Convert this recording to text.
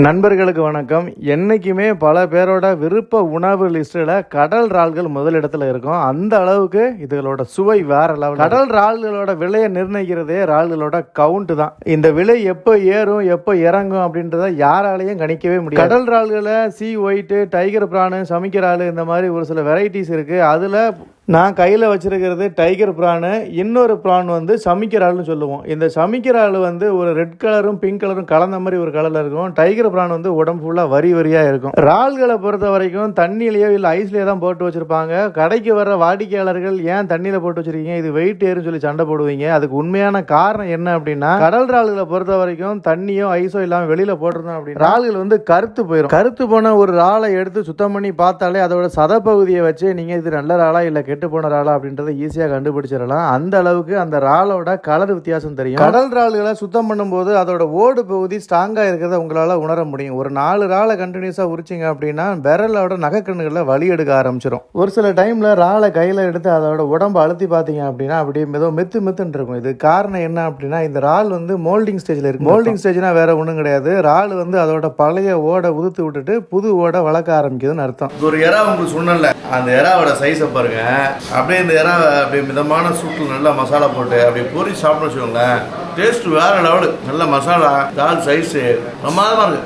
நண்பர்களுக்கு வணக்கம். என்னைக்குமே பல பேரோட விருப்ப உணவு லிஸ்ட்டில் கடல் இறால்கள் முதலிடத்தில் இருக்கும். அந்த அளவுக்கு இதுகளோட சுவை வேற லெவல். கடல் இறால்களோட விலையை நிர்ணயிக்கிறதே இறால்களோட கவுண்ட் தான். இந்த விலை எப்போ ஏறும் எப்போ இறங்கும் அப்படின்றத யாராலையும் கணிக்கவே முடியாது. கடல் இறால்களை சீ ஒயிட்டு, டைகர் பிரானு, சமைக்கிற இறால், இந்த மாதிரி ஒரு சில வெரைட்டிஸ் இருக்குது. அதில் நான் கையில் வச்சிருக்கிறது டைகர் பிரானு. இன்னொரு பிரான் வந்து சமைக்கிற ஆள்னு சொல்லுவோம். இந்த சமைக்கிற ஆள் வந்து ஒரு ரெட் கலரும் பிங்க் கலரும் கலந்த மாதிரி ஒரு கலரில் இருக்கும். டைகர் பிரான் வந்து உடம்பு ஃபுல்லாக வரி வரியாக இருக்கும். இறால்களை பொறுத்த வரைக்கும் தண்ணியிலையோ இல்லை ஐஸ்லேயோ தான் போட்டு வச்சுருப்பாங்க. கடைக்கு வர வாடிக்கையாளர்கள் ஏன் தண்ணியில் போட்டு வச்சுருக்கீங்க, இது வெயிட் ஏறுன்னு சொல்லி சண்டை போடுவீங்க. அதுக்கு உண்மையான காரணம் என்ன அப்படின்னா, கடல் இறால்களை பொறுத்த வரைக்கும் தண்ணியோ ஐஸோ இல்லாமல் வெளியில் போட்டிருந்தோம் அப்படின்னா இறால்கள் வந்து கருத்து போயிடும். கருத்து போன ஒரு இறாலை எடுத்து சுத்தம் பண்ணி பார்த்தாலே அதோட சதப்பகுதியை வச்சு நீங்கள் இது நல்ல இறாலா இல்லை கெட்டு போன இறாலா அப்படின்றத ஈஸியாக கண்டுபிடிச்சிடலாம். அந்த அளவுக்கு அந்த இறாலோட கலர் வித்தியாசம் தெரியும். கடல் இறால்களை சுத்தம் பண்ணும்போது அதோட ஓடு பகுதி ஸ்ட்ராங்காக இருக்கிறத உங்களால் உணர முடியும். ஒரு 4 இறாலை கண்டினியூஸாக உரிச்சிங்க அப்படின்னா விரலோட நகைக்கண்ணுகளில் வலி எடுக்க ஆரம்பிச்சிடும். ஒரு சில டைமில் இறாலை கையில் எடுத்து அதோட உடம்பு அழுத்தி பார்த்தீங்க அப்படின்னா அப்படியே ஏதோ மெத்துன்னு இருக்கும். இது காரணம் என்ன அப்படின்னா, இந்த இறால் வந்து மோல்டிங் ஸ்டேஜில் இருக்கு. மோல்டிங் ஸ்டேஜ்னா வேற ஒன்றும் கிடையாது. இறால் வந்து அதோட பழைய ஓடை உதுத்து விட்டுட்டு புது ஓடை வளர்க்க ஆரம்பிக்குதுன்னு அர்த்தம். ஒரு இறா உங்களுக்கு சொன்னல, அந்த இறாவோட சைஸை பாருங்க. அப்படியே இந்த இறாவை அப்படியே மிதமான சூட்டில் நல்லா மசாலா போட்டு அப்படியே பொறி சாப்பிட வச்சுக்கோங்களேன். டேஸ்ட் வேற லெவலு. நல்ல மசாலா, தால் சைஸு பிரமாதமாக இருக்குது.